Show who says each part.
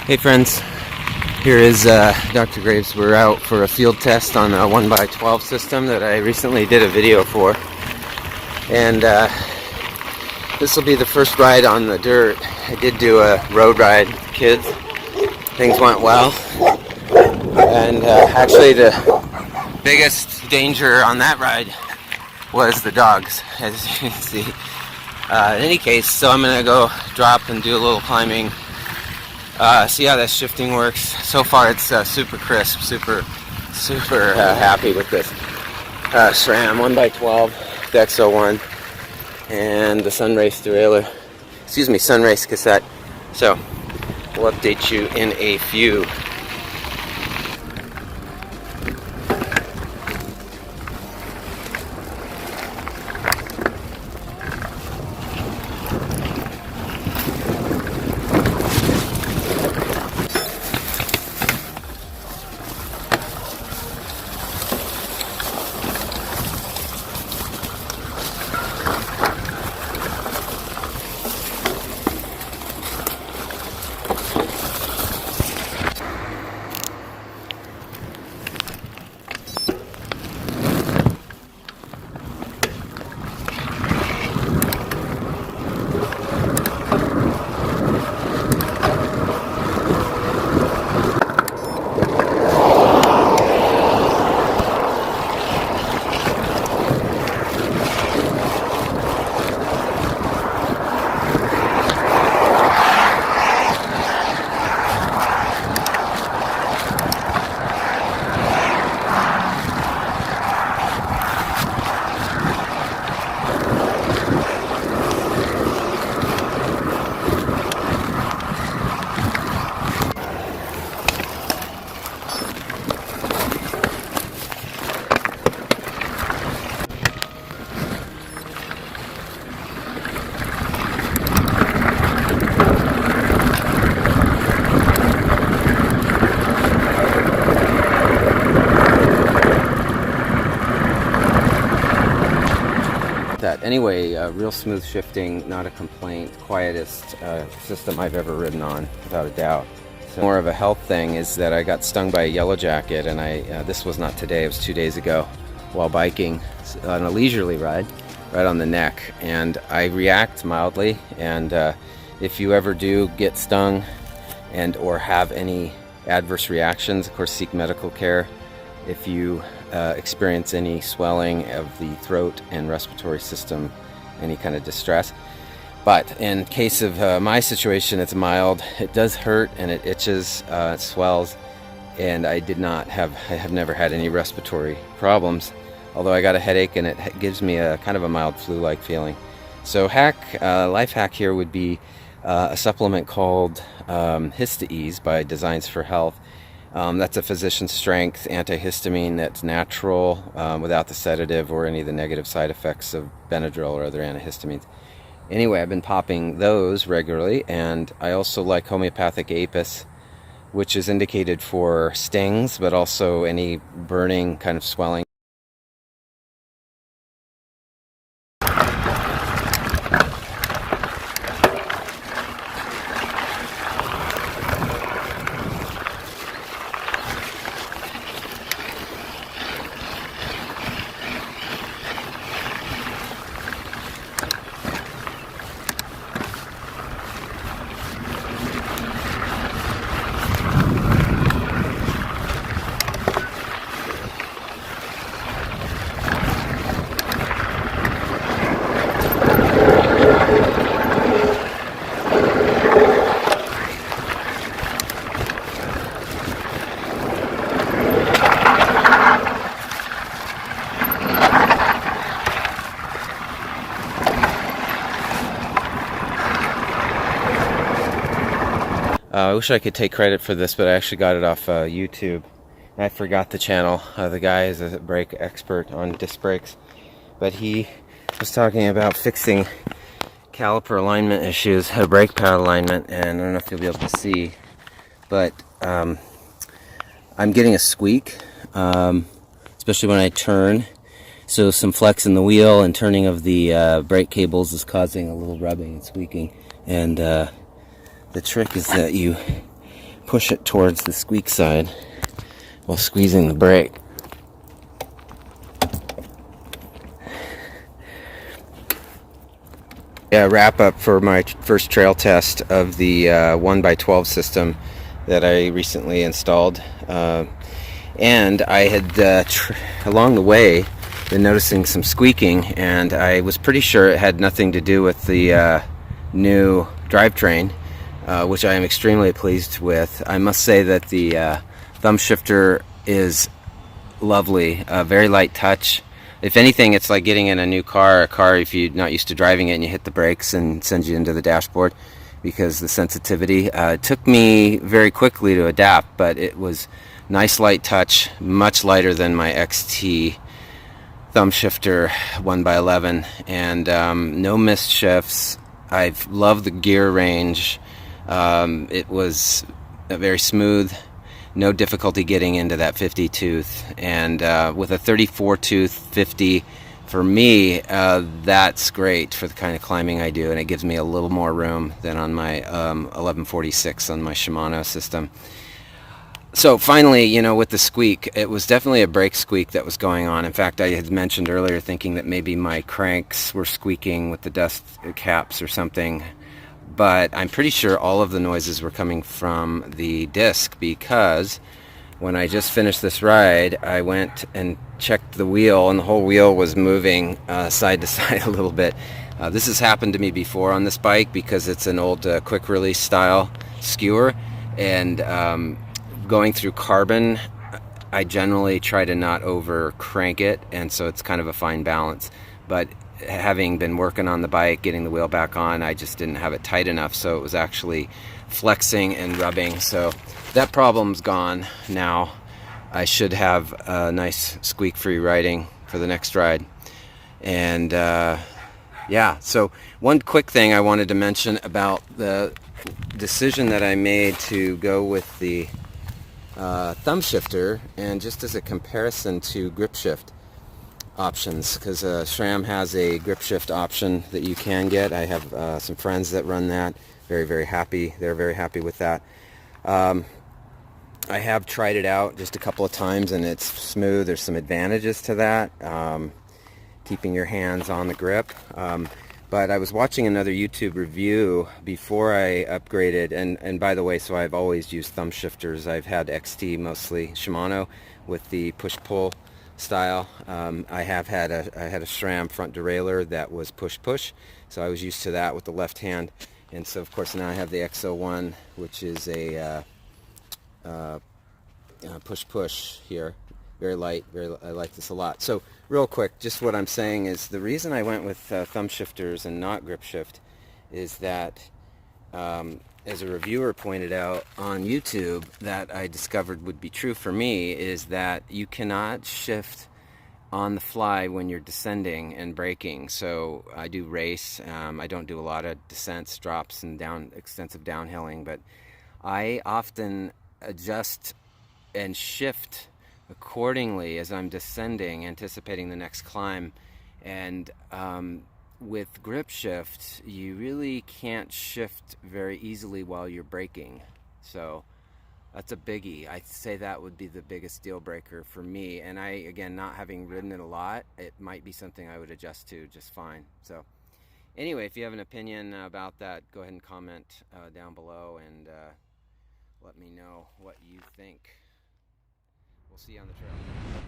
Speaker 1: Hey friends, here is Dr. Graves. We're out for a field test on a 1x12 system that I recently did a video for. And this will be the first ride on the dirt. I did do a road ride with kids. Things went well. And actually the biggest danger on that ride was the dogs, as you can see. In any case, so I'm going to go drop and do a little climbing. See how that shifting works. So far it's super crisp, super happy with this Sram 1x12 the X01 and the Sunrace derailleur, Sunrace cassette. So we'll update you in a few. Anyway, real smooth shifting, not a complaint, quietest system I've ever ridden on, without a doubt. So more of a health thing is that I got stung by a yellow jacket, and this was not today, it was 2 days ago, while biking on a leisurely ride, right on the neck, and I react mildly. And if you ever do get stung and or have any adverse reactions, of course seek medical care. If you experience any swelling of the throat and respiratory system, any kind of distress. But in case of my situation, it's mild. It does hurt and it itches, it swells, and I have never had any respiratory problems, although I got a headache and it gives me a kind of a mild flu-like feeling. So life hack here would be a supplement called Histaease by Designs for Health. That's a physician strength antihistamine that's natural, without the sedative or any of the negative side effects of Benadryl or other antihistamines. Anyway, I've been popping those regularly, and I also like homeopathic Apis, which is indicated for stings, but also any burning kind of swelling. I wish I could take credit for this, but I actually got it off YouTube. I forgot the channel. The guy is a brake expert on disc brakes, but he was talking about fixing caliper alignment issues, brake pad alignment, and I don't know if you'll be able to see, but I'm getting a squeak, especially when I turn. So some flex in the wheel and turning of the brake cables is causing a little rubbing and squeaking. And the trick is that you push it towards the squeak side while squeezing the brake. Yeah, wrap up for my first trail test of the 1x12 system that I recently installed. And I had, along the way, been noticing some squeaking, and I was pretty sure it had nothing to do with the new drivetrain, which I am extremely pleased with. I must say that the thumb shifter is lovely, very light touch. If anything, it's like getting in a new car, if you're not used to driving it and you hit the brakes and sends you into the dashboard because the sensitivity. It took me very quickly to adapt, but it was nice light touch, much lighter than my XT thumb shifter 1x11, and no missed shifts. I've loved the gear range. It was very smooth. No difficulty getting into that 50 tooth, and with a 34 tooth 50, for me, that's great for the kind of climbing I do, and it gives me a little more room than on my 1146 on my Shimano system. So finally, you know, with the squeak, it was definitely a brake squeak that was going on. In fact, I had mentioned earlier thinking that maybe my cranks were squeaking with the dust caps or something, but I'm pretty sure all of the noises were coming from the disc, because when I just finished this ride, I went and checked the wheel, and the whole wheel was moving side to side a little bit. This has happened to me before on this bike because it's an old quick release style skewer, and going through carbon, I generally try to not over crank it, and so it's kind of a fine balance. But having been working on the bike, getting the wheel back on, I just didn't have it tight enough, so it was actually flexing and rubbing. So that problem's gone now. I should have a nice squeak-free riding for the next ride. And yeah, so one quick thing I wanted to mention about the decision that I made to go with the thumb shifter, and just as a comparison to grip shift options, because Sram has a grip shift option that you can get. I have some friends that run that. Very happy. They're very happy with that. I have tried it out just a couple of times, and it's smooth. There's some advantages to that, keeping your hands on the grip. But I was watching another YouTube review before I upgraded, and by the way, so I've always used thumb shifters. I've had XT, mostly Shimano, with the push-pull style. I had a SRAM front derailleur that was push-push, so I was used to that with the left hand. And so of course now I have the XO1, which is a push-push here. Very light, I like this a lot. So real quick, just what I'm saying is the reason I went with thumb shifters and not grip shift is that, as a reviewer pointed out on YouTube, that I discovered would be true for me, is that you cannot shift on the fly when you're descending and braking. So I do race. I don't do a lot of descents, drops, and extensive downhilling, but I often adjust and shift accordingly as I'm descending, anticipating the next climb. And with grip shift, you really can't shift very easily while you're braking. So that's a biggie. I'd say that would be the biggest deal breaker for me. And I, again, not having ridden it a lot, it might be something I would adjust to just fine. So anyway, if you have an opinion about that, go ahead and comment down below, and let me know what you think. We'll see you on the trail.